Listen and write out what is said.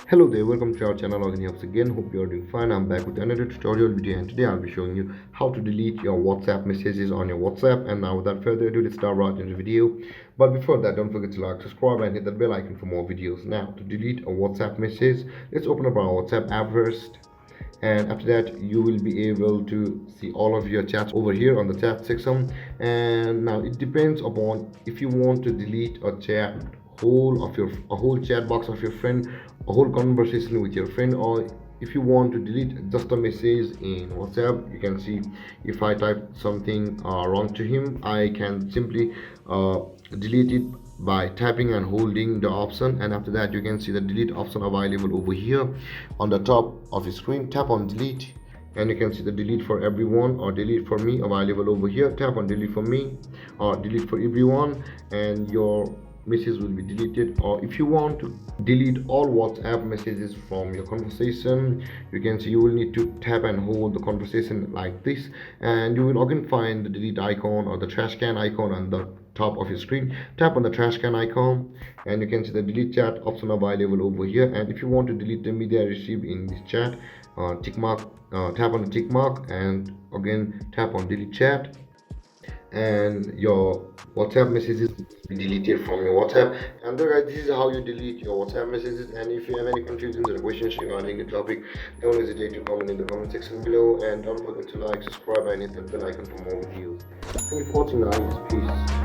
Hello there, welcome to our channel once again. Hope you are doing fine. I'm back with another tutorial video, and today I'll be showing you how to delete your WhatsApp messages on your WhatsApp. And now without further ado, let's start right into the video. But before that, don't forget to like, subscribe and hit that bell icon for more videos. Now to delete a WhatsApp message, let's open up our WhatsApp app first, and after that you will be able to see all of your chats over here on the chat section. And now it depends upon if you want to delete a chat a whole chat box of your friend, a whole conversation with your friend, or if you want to delete just a message in WhatsApp. You can see if I type something wrong to him, I can simply delete it by tapping and holding the option, and after that you can see the delete option available over here on the top of the screen. Tap on delete and you can see the delete for everyone or delete for me available over here. Tap on delete for me or delete for everyone, and your message will be deleted. Or if you want to delete all WhatsApp messages from your conversation, you can see you will need to tap and hold the conversation like this, and you will again find the delete icon or the trash can icon on the top of your screen. Tap on the trash can icon and you can see the delete chat option available over here. And if you want to delete the media received in this chat, tick mark tap on the tick mark and again tap on delete chat, and your WhatsApp messages will be deleted from your WhatsApp. And guys, this is how you delete your WhatsApp messages. And if you have any confusions or questions regarding the topic, don't hesitate to comment in the comment section below, and don't forget to like, subscribe and hit the bell icon for more videos. Thank you for watching guys. Peace.